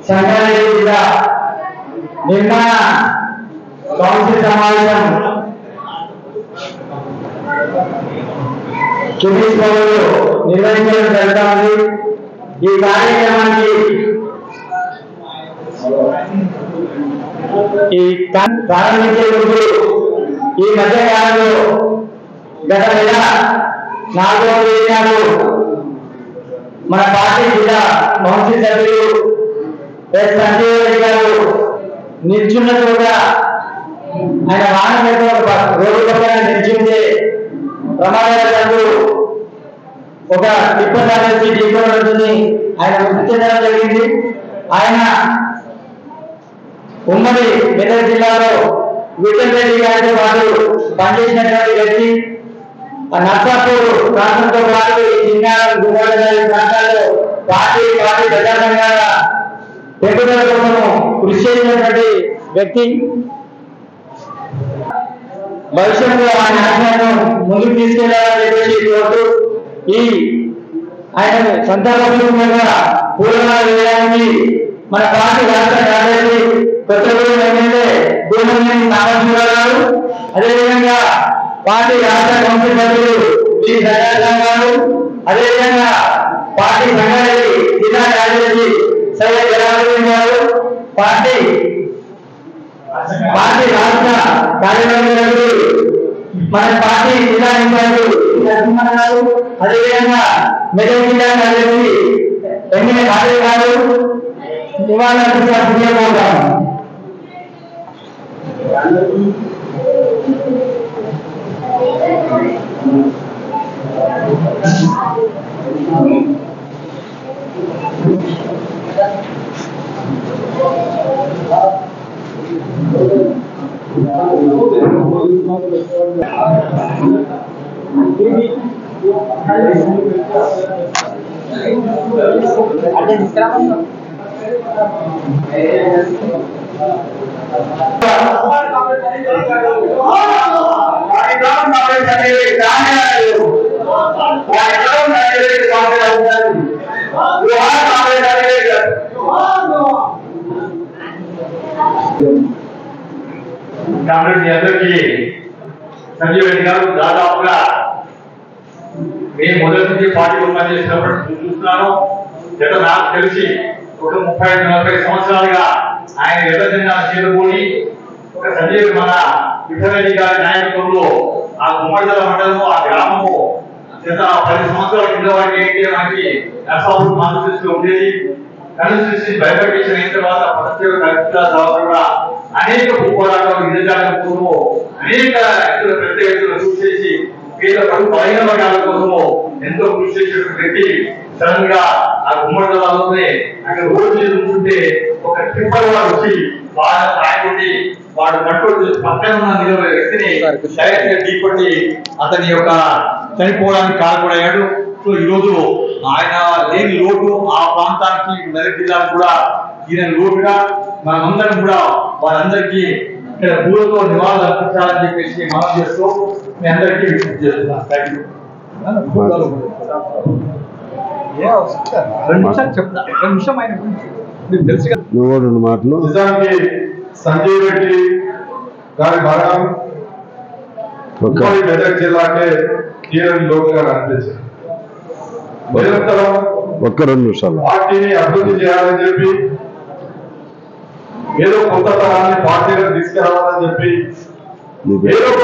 సంగారెడ్డి జిల్లా నిర్మాణ కౌన్సిల్ సమావేశం నిర్వహించడం జరుగుతుంది. ఈ కార్యక్రమానికి ప్రారంభించే ముందు ఈ మధ్య కాలంలో గత నెల 4వ తేదీ నాడు మన పార్టీ జిల్లా కౌన్సిల్ సభ్యులు సంజయ్ రెడ్డి గారు నిల్చున్న చోట ఆయన వాహనం రోడ్డు పక్కన నిల్చుంటే ప్రమాదాలు ఒక టిప్పర్ వచ్చి ఢీకొనడంతో ఆయన మృతి చెందడం జరిగింది. ఆయన ఉమ్మడి మెదక్ జిల్లాలో విఠల్ రెడ్డి గారితో పాటు పనిచేసినటువంటి వ్యక్తి. నర్సాపూర్ ప్రాంతంతో పాటు ఈ జిల్లాల గుమ్మడి ప్రాంతాల్లో పార్టీ ప్రజాసంఘాల పెరుగుదల కోసం కృషి చేసినటువంటి వ్యక్తి. భవిష్యత్తులో ఆయన ఆశయాలను ముందుకు తీసుకెళ్లాలని చెప్పేసి కోరుతూ ఈ ఆయన సంతాపూర్వకంగా పూలమాల వేయడానికి మన పార్టీ రాష్ట్ర కార్యదర్శి కొత్తగూడెం ఎమ్మెల్యే భూమనేని నాగేశ్వరరావు గారు, అదేవిధంగా పార్టీ రాష్ట్ర కౌన్సిల్ సభ్యులు శ్రీ సత్యనారాయణ గారు, అదేవిధంగా పార్టీ సంగారెడ్డి జిల్లా కార్యదర్శి సయ్యద్ జలాలుద్దీన్ గారు, పార్టీ రాష్ట్ర కార్యదర్శి మన పార్టీ జిల్లా ఇన్ఛార్జి నరసింహన్ గారు, అదేవిధంగా మెదక్ జిల్లా కార్యదర్శి ఎమ్మెల్యే రాజయ్య గారు నివాళులర్పిస్తున్నాం. సంజయ్ రెడ్డి గారు దాదాపుగా నేను మొదటి నుంచి పార్టీలో పనిచేసినప్పుడు చూస్తున్నాను. గత నాకు తెలిసి ఒక 35-40 సంవత్సరాలుగా ఆయన విభజన చేరుకొని ఒక సంజయ్ మన విఠల్ రెడ్డి గారి నాయకత్వంలో ఆ గుమ్మడిదల మండలము ఆ గ్రామము గత 10 సంవత్సరాల కింద వారికి ఏంటి మనకి నర్సాపూర్ కాన్స్టిట్యూన్సీ ఉండేది. కాన్స్టిట్యూన్సీ బైఫర్కేషన్ అయిన తర్వాత ప్రత్యేక కలెక్టర్ తర్వాత కూడా అనేక పోరాటాలు నిజాలకు అనేక ప్రత్యేక కృషి చేసి పేద బలహీన వర్గాల కోసము ఎంతో కృషి చేసినటువంటి వ్యక్తి సడన్ గా ఆ గుమ్మడిదలలోనే అక్కడ రోడ్డు మీద ఉంటుంటే ఒక టిప్పర్ వాడు వచ్చి వాళ్ళ తాగుండి వాడు కంట్రోల్ చేసి పక్కన ఉన్న నిలబడే వ్యక్తిని డైరెక్ట్ గా ఢీకొట్టి అతని యొక్క చనిపోవడానికి కారణమయ్యాడు. సో ఈ రోజు ఆయన లేని లోటు ఆ ప్రాంతానికి మెదక్ జిల్లాకు కూడా ఈయన లోటుగా మనమందరం కూడా వాళ్ళందరికీ ఇక్కడ పూలతో నివాళులు అర్పించాలని చెప్పేసి మనం చేస్తూ మీ అందరికీ విజ్ఞప్తి చేస్తున్నాం. నిజానికి సంజయ్ రెడ్డి గారి భాగం ఉమ్మడి మెదక్ జిల్లాకే తీరని లోటుగా అనిపించింది. నిరంతరం ఒక్క 2 నిమిషాలు పార్టీని అభివృద్ధి చేయాలని చెప్పి, ఏదో కొత్త తరాన్ని పార్టీలకు తీసుకురావాలని చెప్పి ఏదో ఒక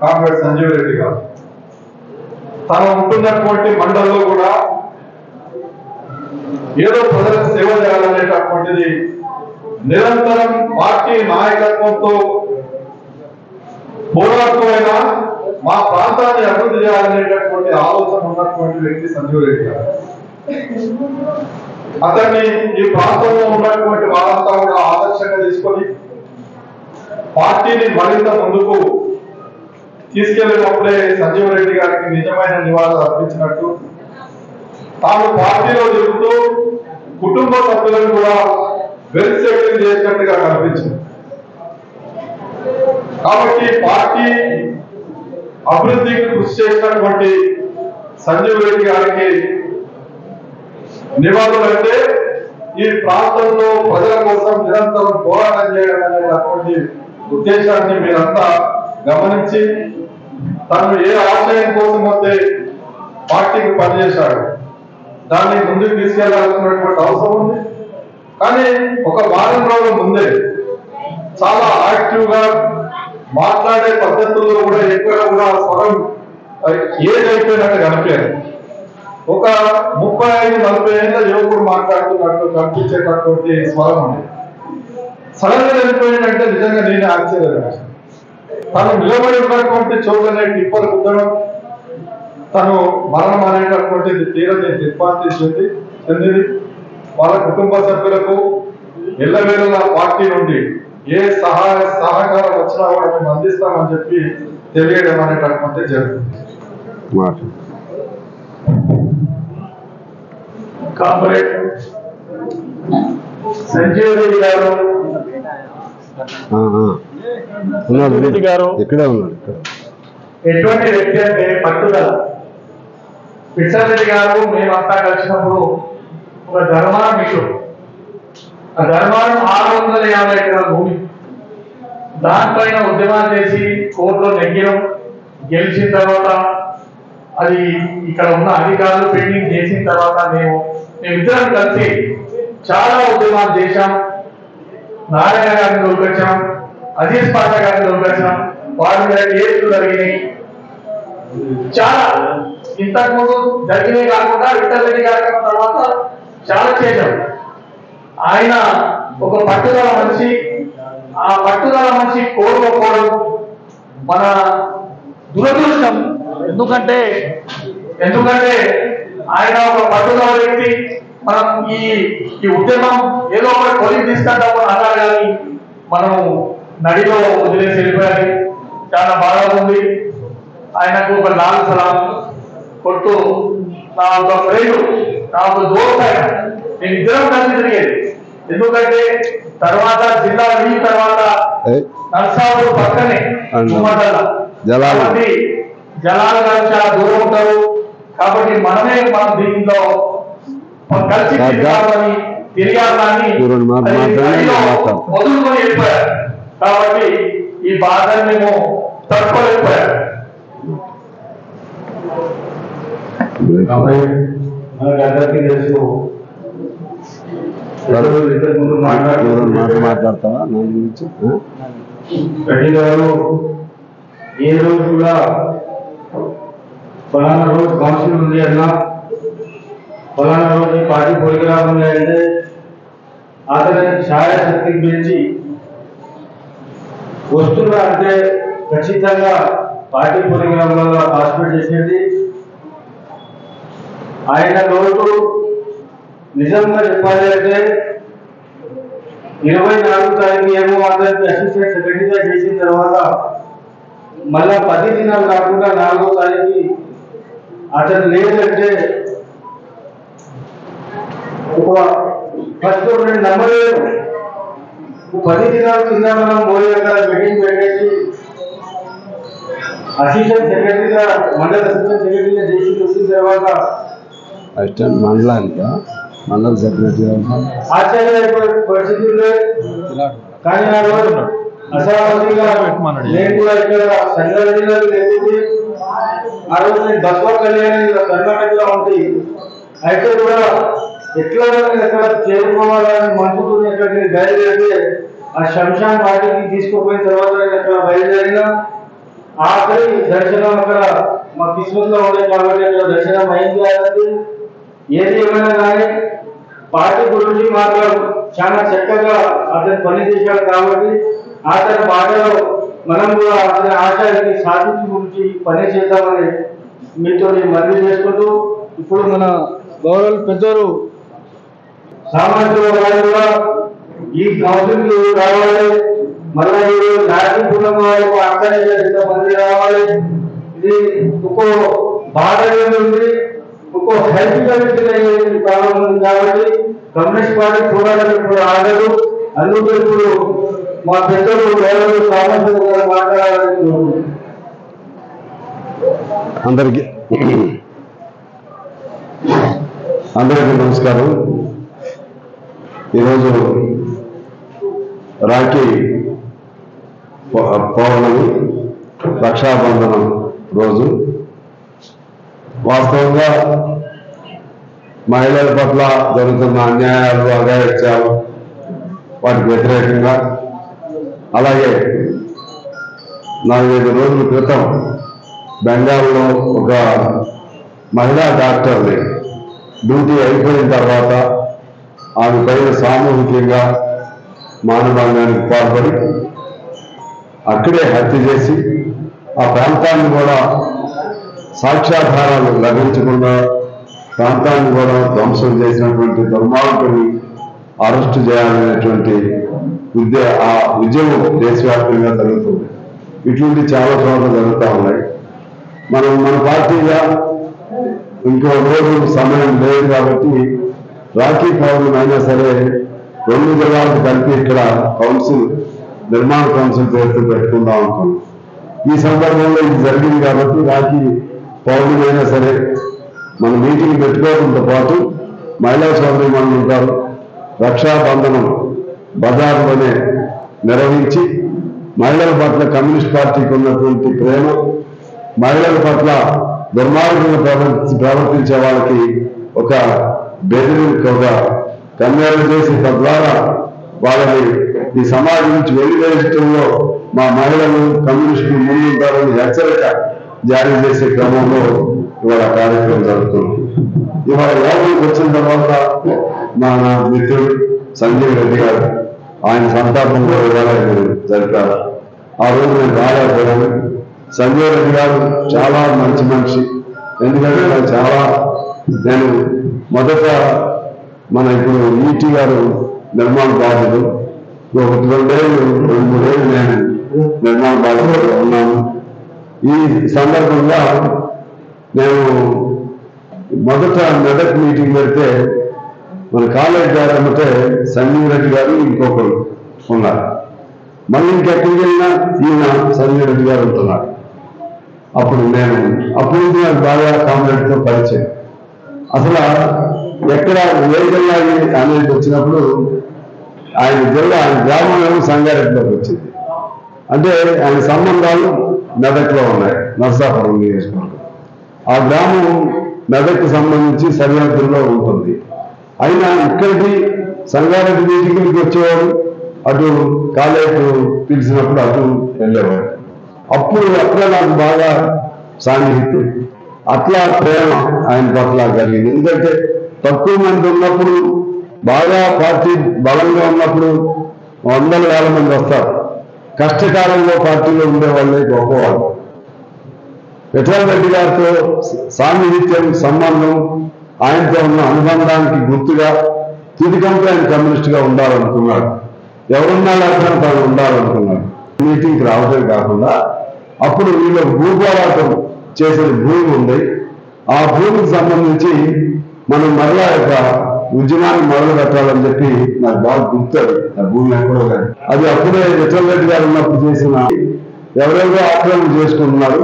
కాంగ్రెస్ సంజీవ్ రెడ్డి గారు తను ఉంటున్నటువంటి మండలంలో కూడా ఏదో ప్రజలకు సేవ చేయాలనేటటువంటిది నిరంతరం పార్టీ నాయకత్వంతో పోరాడుతూనైనా మా ప్రాంతాన్ని అభివృద్ధి చేయాలనేటటువంటి ఆలోచన ఉన్నటువంటి వ్యక్తి సంజీవ్ రెడ్డి గారు. అతన్ని ఈ ప్రాంతంలో ఉన్నటువంటి వాళ్ళంతా కూడా ఆదర్శంగా తీసుకొని పార్టీని మరింత ముందుకు తీసుకెళ్లినప్పుడే సంజీవ్ రెడ్డి గారికి నిజమైన నివాళులు అర్పించినట్టు, తాను పార్టీలో తిరుగుతూ కుటుంబ సభ్యులను కూడా వెల్ సెటిల్ చేసినట్టుగా కనిపించింది. కాబట్టి పార్టీ అభివృద్ధికి కృషి చేసినటువంటి సంజీవ్ రెడ్డి గారికి నివాళులు అంటే ఈ ప్రాంతంలో ప్రజల కోసం నిరంతరం పోరాటం చేయడం అనేటటువంటి ఉద్దేశాన్ని మీరంతా గమనించి తను ఏ ఆశయం కోసం అయితే పార్టీకి పనిచేశాడు దాన్ని ముందుకు తీసుకెళ్లాల్సినటువంటి అవసరం ఉంది. కానీ ఒక వారం రోజుల ముందే చాలా యాక్టివ్ గా మాట్లాడే పద్ధతుల్లో కూడా ఎక్కువ కూడా స్వరం ఏజ్ అయిపోయినట్టు కనిపించారు. ఒక 35-40 ఏళ్ళ యువకుడు మాట్లాడుతున్నట్టు కనిపించేటటువంటి స్వరం ఉంది. సడన్ గా వెళ్ళిపోయిందంటే నిజంగా నేను ఆశ్చర్యపోయాను. తను నిలబడి ఉన్నటువంటి చోట్లనే టిప్పర్ కుద్దడం, తను మరణం అనేటటువంటిది తీరని దిగ్భ్రాంతి చెందింది. వాళ్ళ కుటుంబ సభ్యులకు ఎల్లవేళలా పార్టీ నుండి ఏ సహకారం వచ్చినా కూడా మేము అందిస్తామని చెప్పి తెలియడం అనేటటువంటి జరుగుతుంది. కాంగ్రెస్ సంజీవ్ రెడ్డి గారు ఇక్కడే ఉన్నాడు. ఎటువంటి వ్యక్తి అంటే పట్టుదల. పిచ్చరెడ్డి గారు మేమంతా కలిసినప్పుడు ఒక ధర్మారం ఇష్యూ, ఆ ధర్మారం 650 ఎకరాల భూమి, దానిపైన ఉద్యమాలు చేసి కోర్టులో నెగ్గినం. గెలిచిన తర్వాత అది ఇక్కడ ఉన్న అధికారులు పెండింగ్ చేసిన తర్వాత మేమిద్దరం కలిసి చాలా ఉద్యమాలు చేశాం. నారాయణ గారిని దొరికొచ్చాం, అజీజ్ పాషా గారిని దొరికొచ్చాం, వారి మీద కేసులు జరిగినాయి. చాలా ఇంతకుముందు జరిగినాయి కాకుండా విఠల్ రెడ్డి గారి తర్వాత చాలా చేశాం. ఆయన ఒక పట్టుదల మనిషి. ఆ పట్టుదల మనిషి కోరుకోవడం మన దురదృష్టం. ఎందుకంటే ఆయన ఒక పట్టుదల వ్యక్తి. మనం ఈ ఉద్యమం ఏదో ఒక కొలికి తీసుకుంటామని అన్నారు, కానీ మనం నడిలో వదిలేసి వెళ్ళిపోయాలి. చాలా బాగా ఉంది. ఆయనకు ఒక 4 సలాం కొట్టు. నా ఒక ఫ్రెండ్, నా ఒక దోస్త్ ఆయన. నేను ఇద్దరం కలిసి తిరిగేది. ఎందుకంటే తర్వాత జిల్లా వెళ్ళిన తర్వాత నర్సాపూర్ పక్కనే కాబట్టి జలాలు గారు చాలా దూరం ఉంటారు. కాబట్టి మనం దీంట్లో కలిసి తిరగాలని వదులుకొని వెళ్ళిపోయారు. కాబట్టి ఈ బాధను మేము తట్టుకోలేకపోయారు. మనకందరికీ తెలుసు, మాట్లాడతావా నా గురించి? రెడ్డి గారు ఏ రోజు కూడా ఫలానా రోజు కౌన్సిల్ ఉంది అన్నా, ఫలానా రోజు పార్టీ ప్రోగ్రామ్ ఉంది అంటే అతని ఛాయాశక్తికి పెంచి వస్తున్నా అంటే ఖచ్చితంగా పార్టీ ప్రోగ్రాంలలో పార్టిసిపేట్ చేసేది. ఆయన లోటు నిజంగా చెప్పాలి అంటే 24 తారీఖు ఏమో అతనికి అసిస్టెంట్ సెక్రటరీగా చేసిన తర్వాత మళ్ళా 10 దినాలు కాకుండా 4వ తారీఖు అతను లేదంటే ఫస్ట్ నేను నమ్మలేదు. 10 దినాల కింద మనం మోడీ గారు మీటింగ్ పెట్టేసి అసిస్టెంట్ సెక్రటరీగా మండల అసిస్టెంట్ సెక్రటరీగా చేసి వచ్చిన తర్వాత అసిస్టెంట్ మండల సెక్రటరీ ఆశ్చర్యపోయే పరిస్థితుల్లో. కానీ ఆ రోజు అసామాజికంగా నేను కూడా ఇక్కడ సంఘటనలు లేకపోతే ఆ రోజు నేను బస్వ కళ్యాణి కర్ణాటకలో ఉంది. అయితే కూడా ఎట్లా ఎక్కడ చేరుకోవాలని మనసుతో ఎక్కడికి బయలుదేరితే ఆ శంషాన్ వాటికి తీసుకుపోయిన తర్వాత అక్కడ బయలుదేరిన ఆఖరి దర్శనం అక్కడ మా కిస్మత్ లో ఉండే కాబట్టి అక్కడ దర్శనం అయింది. అనేది ఏది ఏమైనా కానీ పార్టీ గురించి మాత్రం చాలా చక్కగా అతను పని చేశాడు కాబట్టి అతని బాటలో మనం కూడా అతని ఆశయాన్ని సాధించి గురించి పని చేద్దామని మీతో మనవి చేసుకుంటూ ఇప్పుడు మన గౌరవ పెద్దలు సామాజిక వారు కూడా ఈ కౌన్సిల్ రావాలి. మళ్ళీ నాయకులం వాళ్ళకు అక్కడ మంది రావాలి. ఇది ఒక్కో బాధ ఉంది, ఒక్కో హెల్త్ కలిగిన ప్రాబ్లం ఉంది కాబట్టి కమ్యూనిస్ట్ పార్టీ పోరాటం ఇప్పుడు ఆగదు. అందుకు ఇప్పుడు మా పెద్దలు గౌరవ సామాజిక గారు మాట్లాడాలని అందరికీ నమస్కారం. ఈరోజు రాఖీ పౌర్ణమి, రక్షాబంధనం రోజు. వాస్తవంగా మహిళల పట్ల జరుగుతున్న అన్యాయాలు, అఘాయిత్యాలు వాటికి వ్యతిరేకంగా, అలాగే 4-5 రోజుల క్రితం బెంగాల్లో ఒక మహిళా డాక్టర్ని డ్యూటీ అయిపోయిన తర్వాత ఆమె పైన సామూహికంగా మానభంగానికి పాల్పడి అక్కడే హత్య చేసి ఆ ప్రాంతాన్ని కూడా సాక్ష్యాధారాలు లభించకుండా ప్రాంతాన్ని కూడా ధ్వంసం చేసినటువంటి దుర్మార్గుని అరెస్టు చేయాలనేటువంటి ఆ ఉద్యమం దేశవ్యాప్తంగా జరుగుతుంది. ఇటువంటి చాలా చోట్ల జరుగుతూ ఉన్నాయి. మన పార్టీగా ఇంకో రోజు సమయం లేదు కాబట్టి రాఖీ పౌర్ణమి అయినా సరే 2 జిల్లాలకు కలిపి ఇక్కడ నిర్మాణ కౌన్సిల్ పేరుతో పెట్టుకుందాం అనుకున్నాం. ఈ సందర్భంలో ఇది జరిగింది కాబట్టి రాఖీ పౌర్ణమి అయినా సరే మన మీటింగ్ పెట్టుకోవడంతో పాటు మహిళా సోదరి మనం ఉంటారు, రక్షాబంధనం బజార్లోనే నిర్వహించి మహిళల పట్ల కమ్యూనిస్ట్ పార్టీకి ఉన్నటువంటి ప్రేమ, మహిళల పట్ల దుర్మార్గంగా ప్రవర్తించే వాళ్ళకి ఒక బెదిరింపుగా కన్యాలు చేసి తద్వారా వాళ్ళని ఈ సమాజం నుంచి వెలివేయడంలో మా మహిళలు కమ్యూనిస్టులు ముందుంటారని హెచ్చరిక జారీ చేసే క్రమంలో ఇవాళ కార్యక్రమం జరుగుతుంది. ఇవాళ లోపలికి వచ్చిన తర్వాత నా మిత్రుడు సంజీవ్ రెడ్డి గారు ఆయన సంతాపంలో ఇవాళ జరిపారు. ఆ రోజు నేను రాలేకపోయాను. సంజయ్ రెడ్డి గారు చాలా మంచి మనిషి. ఎందుకంటే నేను మొదట మన ఇప్పుడు ఈటీ గారు నిర్మాణ బాధ్యులు, 1-2 ఏళ్ళు 2-3 ఏళ్ళు నేను నిర్మాణ బాధ్యతగా ఉన్నాను. ఈ సందర్భంగా నేను మొదట మెదక్ మీటింగ్ పెడితే మన కాలేజ్ గారు అంటే సంజీవ్ రెడ్డి గారు ఇంకొకరు ఉన్నారు. మళ్ళీ ఇంకెక్కడికి వెళ్ళినా ఈయన సంజీవ్ రెడ్డి గారు ఉంటున్నారు. అప్పుడు నుంచి నాకు బాగా కామ్రేడ్తో పరిచయం. అసలు ఎక్కడ ఏ జిల్లా అనేది వచ్చినప్పుడు ఆయన గ్రామం సంగారెడ్డిలోకి వచ్చింది. అంటే ఆయన సంబంధాలు మెదక్లో ఉన్నాయి, నర్సాపురం నియోజకవర్గం. ఆ గ్రామం మెదక్కు సంబంధించి సరిహద్దుల్లో ఉంటుంది. అయినా ఇక్కడికి సంగారెడ్డి మీటింగ్కి వచ్చేవాడు, అటు కాలేజ్ పిలిచినప్పుడు అటు వెళ్ళేవాడు. అప్పుడు అట్లా నాకు బాగా సాన్నిహిత్యం, అట్లా ప్రేమ ఆయన పట్ల కలిగింది. ఎందుకంటే తక్కువ మంది ఉన్నప్పుడు, బాగా పార్టీ బలంగా ఉన్నప్పుడు 100,000 మంది వస్తారు. కష్టకాలంలో పార్టీలో ఉండేవాళ్ళే గొప్పవాళ్ళు. విఠల్ రెడ్డి గారితో సాన్నిహిత్యం, సంబంధం, ఆయనతో ఉన్న అనుబంధానికి గుర్తుగా తుదికంటే ఆయన కమ్యూనిస్ట్గా ఉండాలనుకున్నాడు. ఎవరున్నా లేకపోతే తాను ఉండాలనుకున్నాడు. మీటింగ్కి రావడం కాకుండా అప్పుడు వీళ్ళు భూపోరాటం చేసిన భూమి ఉంది. ఆ భూమికి సంబంధించి మనం మరలా యొక్క ఉద్యమాన్ని మొదలు పెట్టాలని చెప్పి నాకు బాగా గుర్తుంది. ఆ భూమి ఎక్కడో కానీ అది అప్పుడే విఠల్ రెడ్డి గారు ఉన్నప్పుడు చేసిన, ఎవరెవరో ఆక్రమణ చేసుకుంటున్నారు,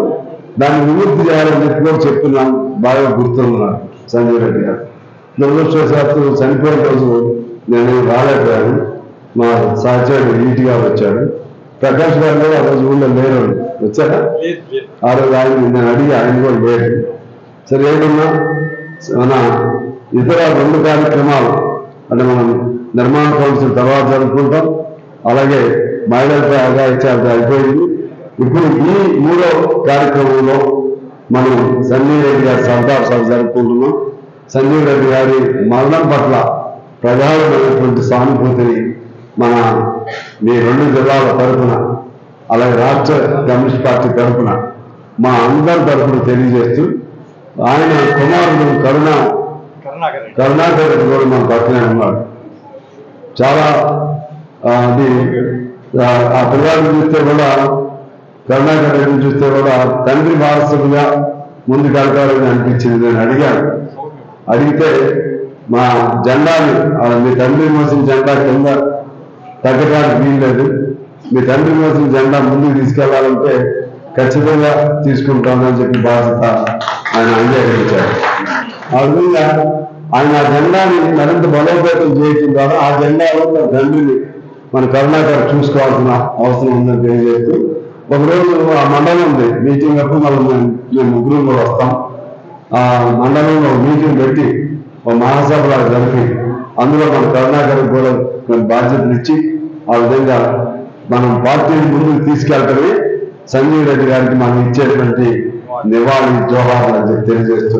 దాన్ని విముక్తి చేయాలని చెప్పి కూడా చెప్తున్నాను. బాగా గుర్తున్నారు సంజయ్ రెడ్డి గారు. దురదృష్టవశాత్తు చనిపోయిన రోజు నేను రాలేకపోయాను. మా సహచరుడు ఈటీ గారు వచ్చాడు. ప్రకాష్ గారు కూడా ఆ రోజు ఊళ్ళో లేరు, వచ్చారా? ఆ రోజు ఆయన నేను అడిగి ఆయన కూడా లేరు. సరే ఏమన్నా మన ఇతర 2 కార్యక్రమాలు అంటే మనం నిర్మాణ కౌన్సిల్ తర్వాత జరుపుకుంటాం, అలాగే మహిళలపై అఘాయిత్యాలు అయిపోయింది. ఇప్పుడు ఈ 3వ కార్యక్రమంలో మనం సంజీవ్ రెడ్డి గారి సంతాప సభ జరుపుకుంటున్నాం. సంజీవ్ రెడ్డి గారి మరణం పట్ల ప్రగాఢమైనటువంటి సానుభూతిని మన మీ 2 జిల్లాల తరఫున అలాగే రాష్ట్ర కమ్యూనిస్ట్ పార్టీ తరఫున మా అందరి తరఫున తెలియజేస్తూ ఆయన కుమారుడు కరుణాకర్ రెడ్డి కూడా మన పక్కనే ఉన్నాడు. చాలా అది ఆ పిల్లల్ని చూస్తే కూడా కరుణాకర్ రెడ్డిని చూస్తే కూడా తండ్రి వారసుడిగా ముందుకెళ్తారని అనిపించింది. నేను అడిగితే మా జెండాని మీ తండ్రి మోసిన జెండా కింద తగ్గడానికి వీల్లేదు, మీ తండ్రి మోసిన జెండా ముందుకు తీసుకెళ్లాలంటే ఖచ్చితంగా తీసుకుంటామని చెప్పి బాధ్యత ఆయన అంగీకరించారు. ఆ విధంగా ఆయన ఆ జెండాని మరింత బలోపేతం చేయడం ద్వారా ఆ జెండాలో తన తండ్రిని మన కరుణాకర్ చూసుకోవాల్సిన అవసరం ఉందని తెలియజేస్తూ ఒకరోజు ఆ మండలం ఉంది మీటింగ్ అప్పుడు మేము 3 కూడా వస్తాం. ఆ మండలంలో మీటింగ్ పెట్టి ఒక మహాసభలా జరిపి అందులో మన కరుణాకర్ కూడా బాధ్యతలు ఇచ్చి ఆ విధంగా మనం పార్టీని ముందుకు తీసుకెళ్తమే సంజీవ్ రెడ్డి గారికి మనం ఇచ్చేటువంటి నివాళి జోహార్లు అని చెప్పి తెలియజేస్తూ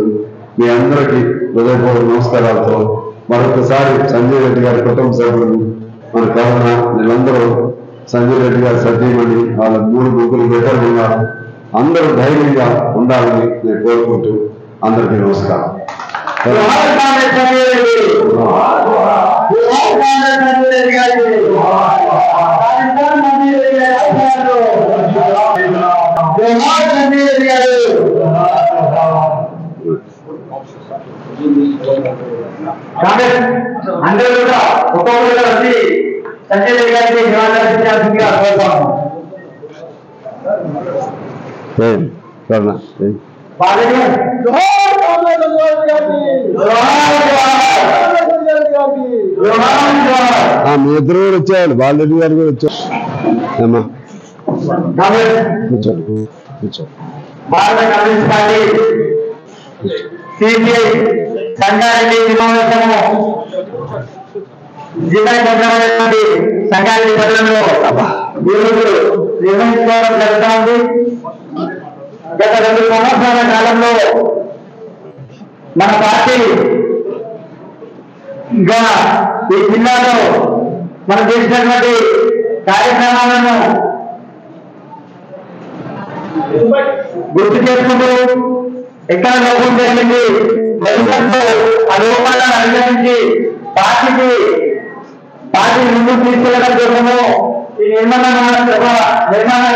మీ అందరికీ హృదయపూర్వక నమస్కారాలతో మరొకసారి సంజీవ్ రెడ్డి గారి కుటుంబ సభ్యులు మన కరుణ వీళ్ళందరూ సంజీవ్ రెడ్డి గారి సతీమణి వాళ్ళ 3 ముగ్గురు బిడ్డలు ఉన్నారు, అందరూ ధైర్యంగా ఉండాలని నేను కోరుకుంటూ అందరికీ నమస్కారం. అందరూ కూడా ఒక్కొక్కరుగా వచ్చి సంజయ్ రెడ్డి గారికి ధన్యవాదాలు కోరుతాము. మీ ఇద్దరు కూడా వచ్చారు, బాలరెడ్డి గారు కూడా వచ్చారు. భారత కమ్యూనిస్ట్ పార్టీ సిపిఐ సంగారెడ్డి సమావేశము జిల్లా కేంద్రమైనటువంటి సంగారెడ్డి పట్టణంలో ఈరోజు నిర్వహించుకోవడం జరుగుతూ ఉంది. గత 2 సంవత్సరాల కాలంలో మన పార్టీ ఇంకా ఈ జిల్లాలో మనం చేసినటువంటి కార్యక్రమాలను గుర్తు చేసుకుంటూ ఎక్కడ లోపం జరిగింది భవిష్యత్తులో ఆ లోపాలను అధిగమించి పార్టీ ముందుకు తీసుకెళ్లడం కోసము ఈ నిర్మాణ